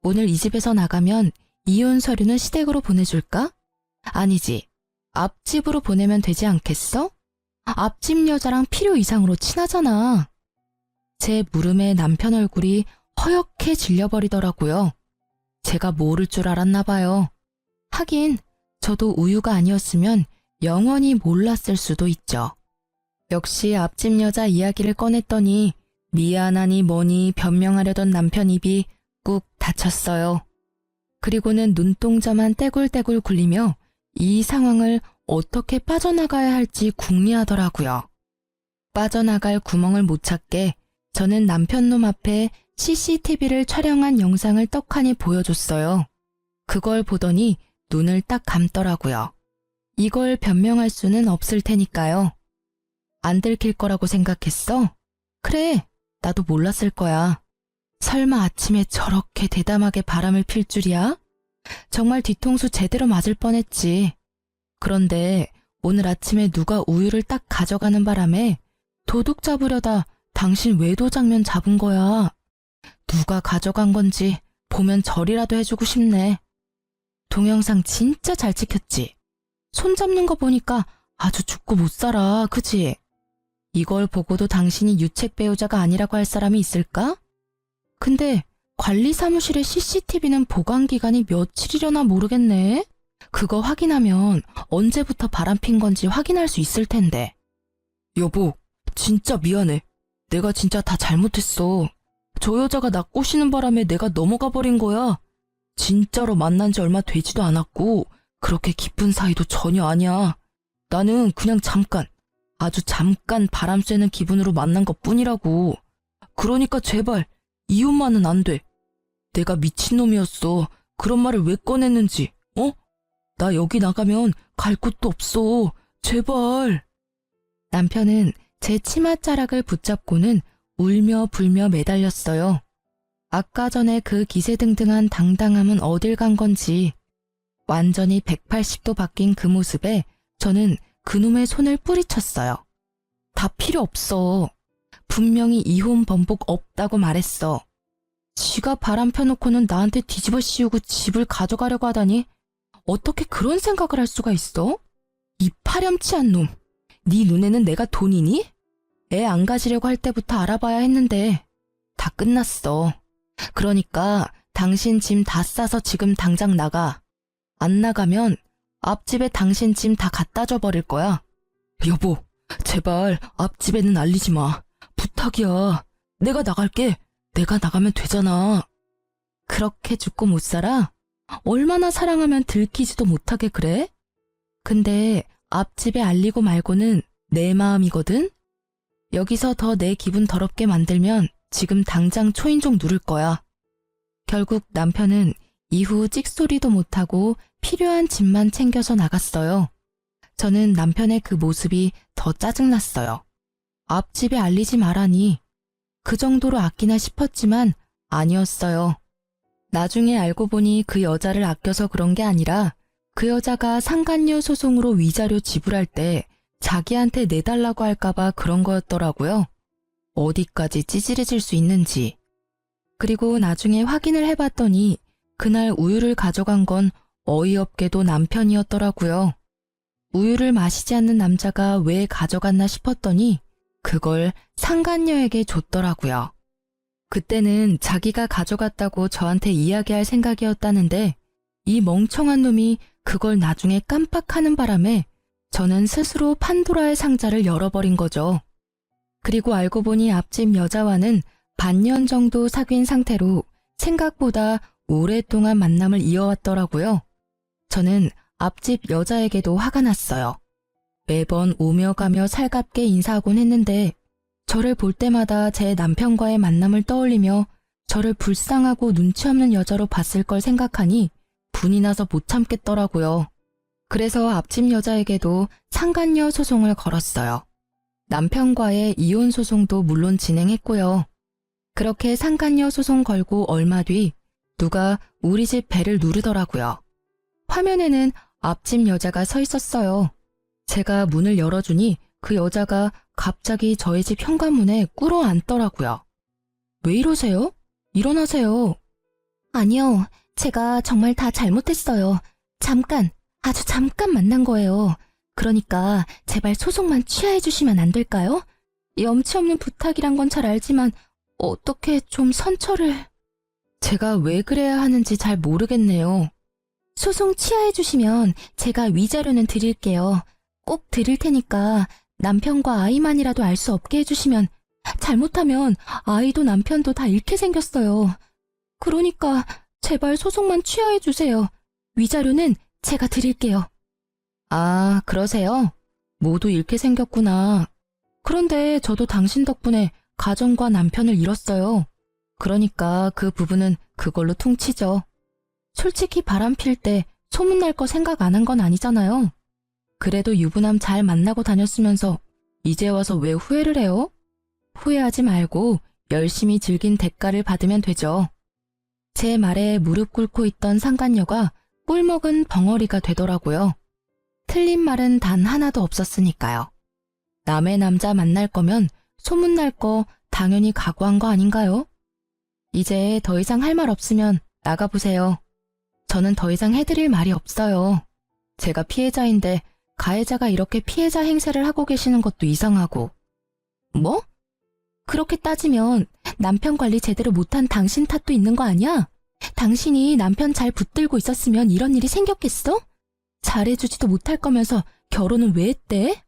오늘 이 집에서 나가면 이혼 서류는 시댁으로 보내줄까? 아니지, 앞집으로 보내면 되지 않겠어? 앞집 여자랑 필요 이상으로 친하잖아. 제 물음에 남편 얼굴이 허옇게 질려버리더라고요. 제가 모를 줄 알았나 봐요. 하긴 저도 우유가 아니었으면 영원히 몰랐을 수도 있죠. 역시 앞집 여자 이야기를 꺼냈더니 미안하니 뭐니 변명하려던 남편 입이 꾹 닫혔어요. 그리고는 눈동자만 떼굴떼굴 굴리며 이 상황을 어떻게 빠져나가야 할지 궁리하더라고요. 빠져나갈 구멍을 못 찾게 저는 남편놈 앞에 CCTV를 촬영한 영상을 떡하니 보여줬어요. 그걸 보더니 눈을 딱 감더라고요. 이걸 변명할 수는 없을 테니까요. 안 들킬 거라고 생각했어? 그래, 나도 몰랐을 거야. 설마 아침에 저렇게 대담하게 바람을 필 줄이야? 정말 뒤통수 제대로 맞을 뻔했지. 그런데 오늘 아침에 누가 우유를 딱 가져가는 바람에 도둑 잡으려다 당신 외도 장면 잡은 거야. 누가 가져간 건지 보면 절이라도 해주고 싶네. 동영상 진짜 잘 찍혔지? 손 잡는 거 보니까 아주 죽고 못 살아, 그지? 이걸 보고도 당신이 유책 배우자가 아니라고 할 사람이 있을까? 근데 관리사무실의 CCTV는 보관 기간이 며칠이려나 모르겠네. 그거 확인하면 언제부터 바람핀 건지 확인할 수 있을 텐데. 여보, 진짜 미안해. 내가 진짜 다 잘못했어. 저 여자가 나 꼬시는 바람에 내가 넘어가 버린 거야. 진짜로 만난 지 얼마 되지도 않았고 그렇게 깊은 사이도 전혀 아니야. 나는 그냥 잠깐, 아주 잠깐 바람 쐬는 기분으로 만난 것뿐이라고. 그러니까 제발 이혼만은 안 돼. 내가 미친놈이었어. 그런 말을 왜 꺼냈는지, 어? 나 여기 나가면 갈 곳도 없어. 제발. 남편은 제 치맛자락을 붙잡고는 울며 불며 매달렸어요. 아까 전에 그 기세등등한 당당함은 어딜 간 건지. 완전히 180도 바뀐 그 모습에 저는 그놈의 손을 뿌리쳤어요. 다 필요 없어. 분명히 이혼 번복 없다고 말했어. 지가 바람 펴놓고는 나한테 뒤집어 씌우고 집을 가져가려고 하다니 어떻게 그런 생각을 할 수가 있어? 이 파렴치한 놈. 네 눈에는 내가 돈이니? 애 안 가지려고 할 때부터 알아봐야 했는데 다 끝났어. 그러니까 당신 짐 다 싸서 지금 당장 나가. 안 나가면 앞집에 당신 짐 다 갖다 줘 버릴 거야. 여보, 제발 앞집에는 알리지 마. 부탁이야. 내가 나갈게. 내가 나가면 되잖아. 그렇게 죽고 못 살아? 얼마나 사랑하면 들키지도 못하게 그래? 근데 앞집에 알리고 말고는 내 마음이거든? 여기서 더 내 기분 더럽게 만들면 지금 당장 초인종 누를 거야. 결국 남편은 이후 찍소리도 못하고 필요한 짐만 챙겨서 나갔어요. 저는 남편의 그 모습이 더 짜증났어요. 앞집에 알리지 말라니. 그 정도로 아끼나 싶었지만 아니었어요. 나중에 알고 보니 그 여자를 아껴서 그런 게 아니라 그 여자가 상간녀 소송으로 위자료 지불할 때 자기한테 내달라고 할까봐 그런 거였더라고요. 어디까지 찌질해질 수 있는지. 그리고 나중에 확인을 해봤더니 그날 우유를 가져간 건 어이없게도 남편이었더라고요. 우유를 마시지 않는 남자가 왜 가져갔나 싶었더니 그걸 상간녀에게 줬더라고요. 그때는 자기가 가져갔다고 저한테 이야기할 생각이었다는데 이 멍청한 놈이 그걸 나중에 깜빡하는 바람에 저는 스스로 판도라의 상자를 열어버린 거죠. 그리고 알고 보니 앞집 여자와는 반년 정도 사귄 상태로 생각보다 오랫동안 만남을 이어왔더라고요. 저는 앞집 여자에게도 화가 났어요. 매번 오며 가며 살갑게 인사하곤 했는데 저를 볼 때마다 제 남편과의 만남을 떠올리며 저를 불쌍하고 눈치 없는 여자로 봤을 걸 생각하니 분이 나서 못 참겠더라고요. 그래서 앞집 여자에게도 상간녀 소송을 걸었어요. 남편과의 이혼 소송도 물론 진행했고요. 그렇게 상간녀 소송 걸고 얼마 뒤 누가 우리 집 배를 누르더라고요. 화면에는 앞집 여자가 서 있었어요. 제가 문을 열어주니 그 여자가 갑자기 저희 집 현관문에 꿇어 앉더라고요. 왜 이러세요? 일어나세요. 아니요, 제가 정말 다 잘못했어요. 잠깐, 아주 잠깐 만난 거예요. 그러니까 제발 소송만 취하해 주시면 안 될까요? 염치 없는 부탁이란 건 잘 알지만 어떻게 좀 선처를... 제가 왜 그래야 하는지 잘 모르겠네요. 소송 취하해 주시면 제가 위자료는 드릴게요. 꼭 드릴 테니까 남편과 아이만이라도 알 수 없게 해주시면 잘못하면 아이도 남편도 다 잃게 생겼어요. 그러니까 제발 소송만 취하해 주세요. 위자료는 제가 드릴게요. 아, 그러세요? 모두 잃게 생겼구나. 그런데 저도 당신 덕분에 가정과 남편을 잃었어요. 그러니까 그 부분은 그걸로 퉁치죠. 솔직히 바람 필 때 소문날 거 생각 안 한 건 아니잖아요. 그래도 유부남 잘 만나고 다녔으면서 이제 와서 왜 후회를 해요? 후회하지 말고 열심히 즐긴 대가를 받으면 되죠. 제 말에 무릎 꿇고 있던 상간녀가 꿀먹은 벙어리가 되더라고요. 틀린 말은 단 하나도 없었으니까요. 남의 남자 만날 거면 소문날 거 당연히 각오한 거 아닌가요? 이제 더 이상 할 말 없으면 나가보세요. 저는 더 이상 해드릴 말이 없어요. 제가 피해자인데 가해자가 이렇게 피해자 행세를 하고 계시는 것도 이상하고. 뭐? 그렇게 따지면 남편 관리 제대로 못한 당신 탓도 있는 거 아니야? 당신이 남편 잘 붙들고 있었으면 이런 일이 생겼겠어? 잘해주지도 못할 거면서 결혼은 왜 했대?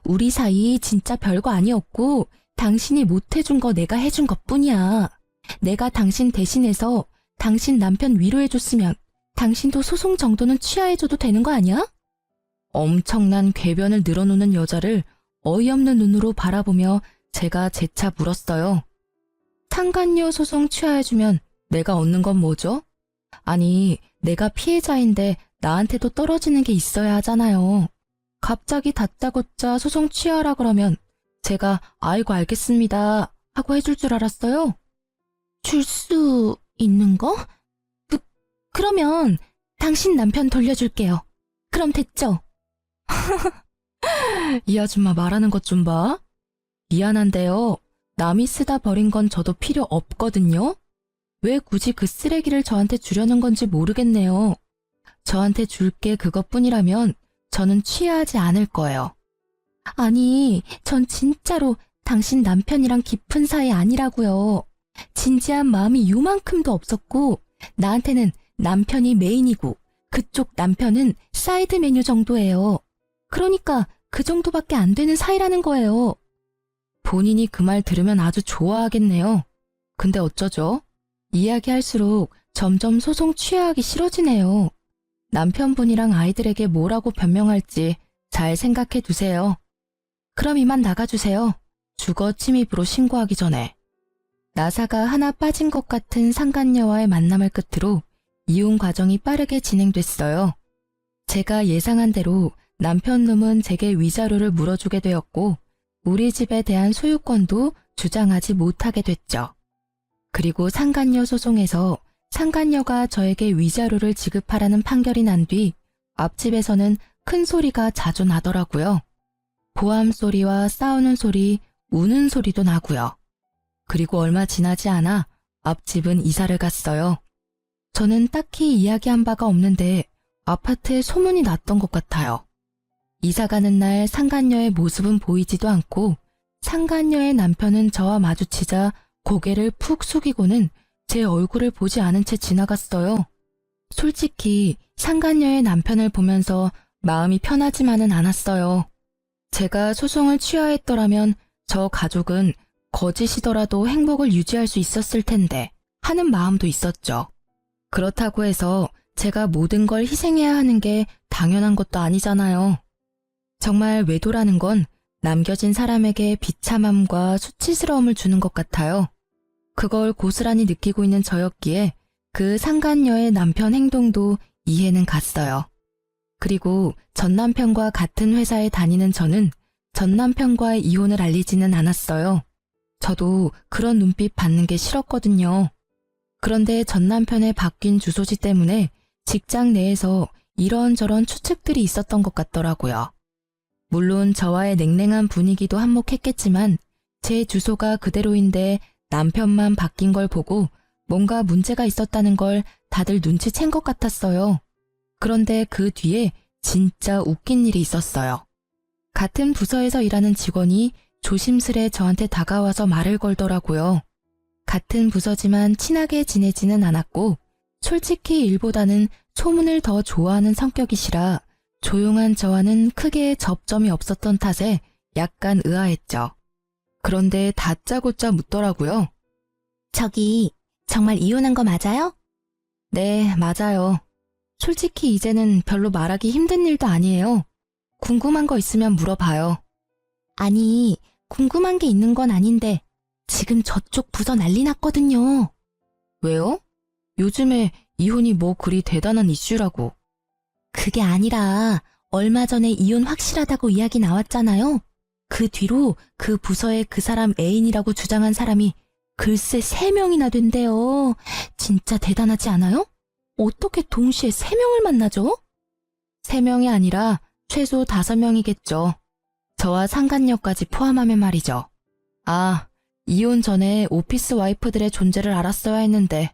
우리 사이 진짜 별거 아니었고 당신이 못해준 거 내가 해준 것뿐이야. 내가 당신 대신해서 당신 남편 위로해줬으면 당신도 소송 정도는 취하해줘도 되는 거 아니야? 엄청난 궤변을 늘어놓는 여자를 어이없는 눈으로 바라보며 제가 재차 물었어요. 상간녀 소송 취하해주면 내가 얻는 건 뭐죠? 아니, 내가 피해자인데 나한테도 떨어지는 게 있어야 하잖아요. 갑자기 다짜고짜 소송 취하라 그러면 제가 아이고 알겠습니다 하고 해줄 줄 알았어요. 줄 수 있는 거? 그러면 당신 남편 돌려줄게요. 그럼 됐죠? 이 아줌마 말하는 것 좀 봐. 미안한데요. 남이 쓰다 버린 건 저도 필요 없거든요. 왜 굳이 그 쓰레기를 저한테 주려는 건지 모르겠네요. 저한테 줄 게 그것뿐이라면 저는 취하지 않을 거예요. 아니, 전 진짜로 당신 남편이랑 깊은 사이 아니라고요. 진지한 마음이 요만큼도 없었고 나한테는 남편이 메인이고 그쪽 남편은 사이드 메뉴 정도예요. 그러니까 그 정도밖에 안 되는 사이라는 거예요. 본인이 그 말 들으면 아주 좋아하겠네요. 근데 어쩌죠? 이야기할수록 점점 소송 취하하기 싫어지네요. 남편분이랑 아이들에게 뭐라고 변명할지 잘 생각해 두세요. 그럼 이만 나가주세요. 주거 침입으로 신고하기 전에. 나사가 하나 빠진 것 같은 상간녀와의 만남을 끝으로 이혼 과정이 빠르게 진행됐어요. 제가 예상한 대로 남편 놈은 제게 위자료를 물어주게 되었고 우리 집에 대한 소유권도 주장하지 못하게 됐죠. 그리고 상간녀 소송에서 상간녀가 저에게 위자료를 지급하라는 판결이 난 뒤 앞집에서는 큰 소리가 자주 나더라고요. 보암 소리와 싸우는 소리, 우는 소리도 나고요. 그리고 얼마 지나지 않아 앞집은 이사를 갔어요. 저는 딱히 이야기한 바가 없는데 아파트에 소문이 났던 것 같아요. 이사 가는 날 상간녀의 모습은 보이지도 않고 상간녀의 남편은 저와 마주치자 고개를 푹 숙이고는 제 얼굴을 보지 않은 채 지나갔어요. 솔직히 상간녀의 남편을 보면서 마음이 편하지만은 않았어요. 제가 소송을 취하했더라면 저 가족은 거짓이더라도 행복을 유지할 수 있었을 텐데 하는 마음도 있었죠. 그렇다고 해서 제가 모든 걸 희생해야 하는 게 당연한 것도 아니잖아요. 정말 외도라는 건 남겨진 사람에게 비참함과 수치스러움을 주는 것 같아요. 그걸 고스란히 느끼고 있는 저였기에 그 상간녀의 남편 행동도 이해는 갔어요. 그리고 전 남편과 같은 회사에 다니는 저는 전 남편과의 이혼을 알리지는 않았어요. 저도 그런 눈빛 받는 게 싫었거든요. 그런데 전 남편의 바뀐 주소지 때문에 직장 내에서 이런저런 추측들이 있었던 것 같더라고요. 물론 저와의 냉랭한 분위기도 한몫했겠지만 제 주소가 그대로인데 남편만 바뀐 걸 보고 뭔가 문제가 있었다는 걸 다들 눈치챈 것 같았어요. 그런데 그 뒤에 진짜 웃긴 일이 있었어요. 같은 부서에서 일하는 직원이 조심스레 저한테 다가와서 말을 걸더라고요. 같은 부서지만 친하게 지내지는 않았고 솔직히 일보다는 소문을 더 좋아하는 성격이시라 조용한 저와는 크게 접점이 없었던 탓에 약간 의아했죠. 그런데 다짜고짜 묻더라고요. 저기 정말 이혼한 거 맞아요? 네, 맞아요. 솔직히 이제는 별로 말하기 힘든 일도 아니에요. 궁금한 거 있으면 물어봐요. 아니, 궁금한 게 있는 건 아닌데 지금 저쪽 부서 난리 났거든요. 왜요? 요즘에 이혼이 뭐 그리 대단한 이슈라고. 그게 아니라 얼마 전에 이혼 확실하다고 이야기 나왔잖아요. 그 뒤로 그 부서에 그 사람 애인이라고 주장한 사람이 글쎄 3명이나 된대요. 진짜 대단하지 않아요? 어떻게 동시에 3명을 만나죠? 3명이 아니라 최소 5명이겠죠. 저와 상간녀까지 포함하면 말이죠. 아, 이혼 전에 오피스 와이프들의 존재를 알았어야 했는데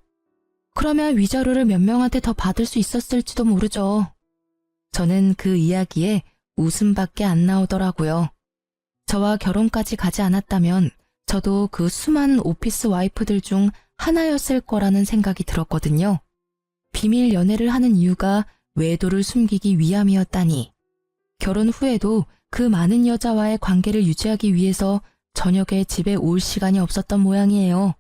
그러면 위자료를 몇 명한테 더 받을 수 있었을지도 모르죠. 저는 그 이야기에 웃음밖에 안 나오더라고요. 저와 결혼까지 가지 않았다면 저도 그 수많은 오피스 와이프들 중 하나였을 거라는 생각이 들었거든요. 비밀 연애를 하는 이유가 외도를 숨기기 위함이었다니. 결혼 후에도 그 많은 여자와의 관계를 유지하기 위해서 저녁에 집에 올 시간이 없었던 모양이에요.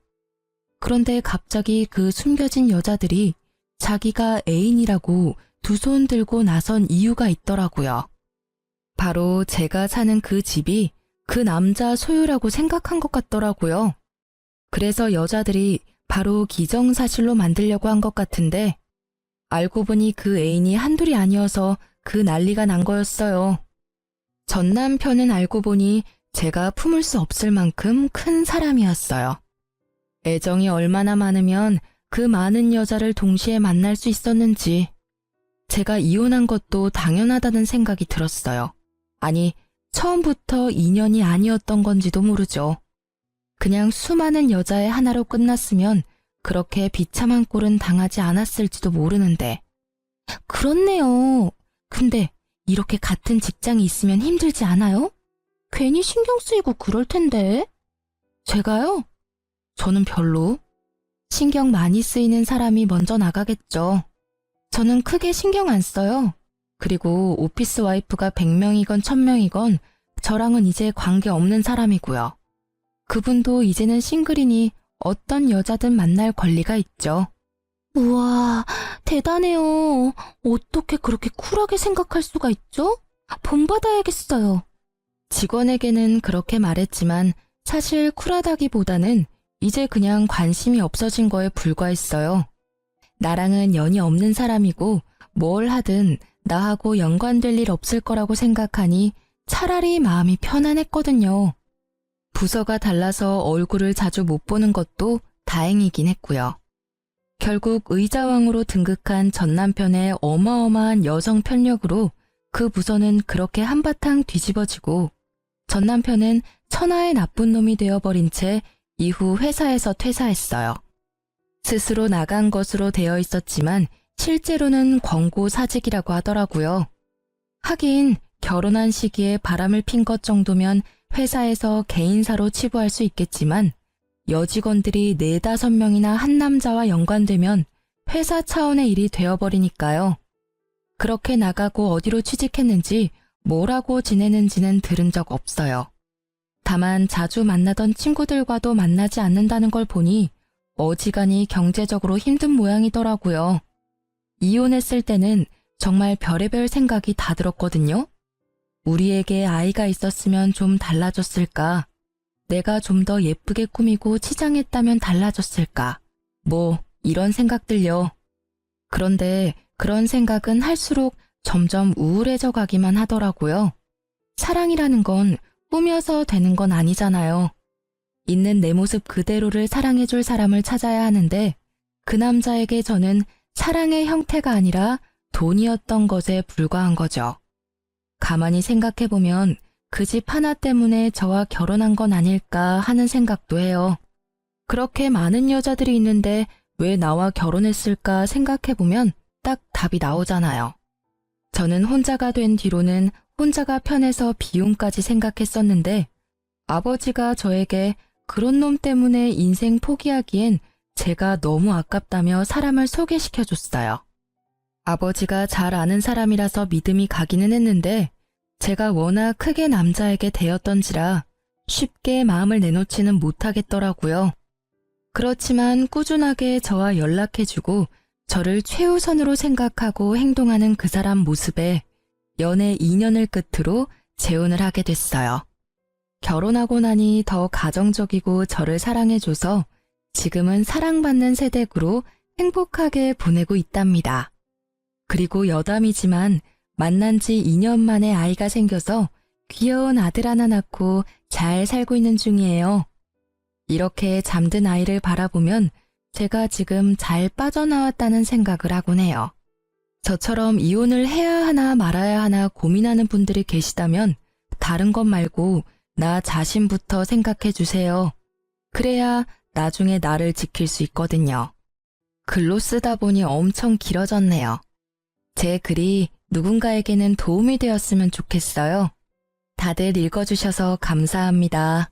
그런데 갑자기 그 숨겨진 여자들이 자기가 애인이라고 두 손 들고 나선 이유가 있더라고요. 바로 제가 사는 그 집이 그 남자 소유라고 생각한 것 같더라고요. 그래서 여자들이 바로 기정사실로 만들려고 한 것 같은데 알고 보니 그 애인이 한둘이 아니어서 그 난리가 난 거였어요. 전 남편은 알고 보니 제가 품을 수 없을 만큼 큰 사람이었어요. 애정이 얼마나 많으면 그 많은 여자를 동시에 만날 수 있었는지 제가 이혼한 것도 당연하다는 생각이 들었어요. 아니, 처음부터 인연이 아니었던 건지도 모르죠. 그냥 수많은 여자의 하나로 끝났으면 그렇게 비참한 꼴은 당하지 않았을지도 모르는데. 그렇네요. 근데 이렇게 같은 직장이 있으면 힘들지 않아요? 괜히 신경 쓰이고 그럴 텐데. 제가요? 저는 별로. 신경 많이 쓰이는 사람이 먼저 나가겠죠. 저는 크게 신경 안 써요. 그리고 오피스 와이프가 100명이건 1000명이건 저랑은 이제 관계없는 사람이고요. 그분도 이제는 싱글이니 어떤 여자든 만날 권리가 있죠. 우와, 대단해요. 어떻게 그렇게 쿨하게 생각할 수가 있죠? 본받아야겠어요. 직원에게는 그렇게 말했지만 사실 쿨하다기보다는 이제 그냥 관심이 없어진 거에 불과했어요. 나랑은 연이 없는 사람이고 뭘 하든 나하고 연관될 일 없을 거라고 생각하니 차라리 마음이 편안했거든요. 부서가 달라서 얼굴을 자주 못 보는 것도 다행이긴 했고요. 결국 의자왕으로 등극한 전 남편의 어마어마한 여성 편력으로 그 부서는 그렇게 한바탕 뒤집어지고 전 남편은 천하의 나쁜 놈이 되어버린 채 이후 회사에서 퇴사했어요. 스스로 나간 것으로 되어 있었지만 실제로는 권고 사직이라고 하더라고요. 하긴 결혼한 시기에 바람을 핀 것 정도면 회사에서 개인사로 치부할 수 있겠지만 여직원들이 4~5명이나 한 남자와 연관되면 회사 차원의 일이 되어버리니까요. 그렇게 나가고 어디로 취직했는지 뭘 하고 지내는지는 들은 적 없어요. 다만 자주 만나던 친구들과도 만나지 않는다는 걸 보니 어지간히 경제적으로 힘든 모양이더라고요. 이혼했을 때는 정말 별의별 생각이 다 들었거든요. 우리에게 아이가 있었으면 좀 달라졌을까? 내가 좀 더 예쁘게 꾸미고 치장했다면 달라졌을까? 뭐 이런 생각들요. 그런데 그런 생각은 할수록 점점 우울해져 가기만 하더라고요. 사랑이라는 건 꾸며서 되는 건 아니잖아요. 있는 내 모습 그대로를 사랑해줄 사람을 찾아야 하는데 그 남자에게 저는 사랑의 형태가 아니라 돈이었던 것에 불과한 거죠. 가만히 생각해보면 그 집 하나 때문에 저와 결혼한 건 아닐까 하는 생각도 해요. 그렇게 많은 여자들이 있는데 왜 나와 결혼했을까 생각해보면 딱 답이 나오잖아요. 저는 혼자가 된 뒤로는 혼자가 편해서 비용까지 생각했었는데 아버지가 저에게 그런 놈 때문에 인생 포기하기엔 제가 너무 아깝다며 사람을 소개시켜줬어요. 아버지가 잘 아는 사람이라서 믿음이 가기는 했는데 제가 워낙 크게 남자에게 대었던지라 쉽게 마음을 내놓지는 못하겠더라고요. 그렇지만 꾸준하게 저와 연락해주고 저를 최우선으로 생각하고 행동하는 그 사람 모습에 연애 2년을 끝으로 재혼을 하게 됐어요. 결혼하고 나니 더 가정적이고 저를 사랑해줘서 지금은 사랑받는 세댁으로 행복하게 보내고 있답니다. 그리고 여담이지만 만난 지 2년 만에 아이가 생겨서 귀여운 아들 하나 낳고 잘 살고 있는 중이에요. 이렇게 잠든 아이를 바라보면 제가 지금 잘 빠져나왔다는 생각을 하곤 해요. 저처럼 이혼을 해야 하나 말아야 하나 고민하는 분들이 계시다면 다른 것 말고 나 자신부터 생각해 주세요. 그래야 나중에 나를 지킬 수 있거든요. 글로 쓰다 보니 엄청 길어졌네요. 제 글이 누군가에게는 도움이 되었으면 좋겠어요. 다들 읽어주셔서 감사합니다.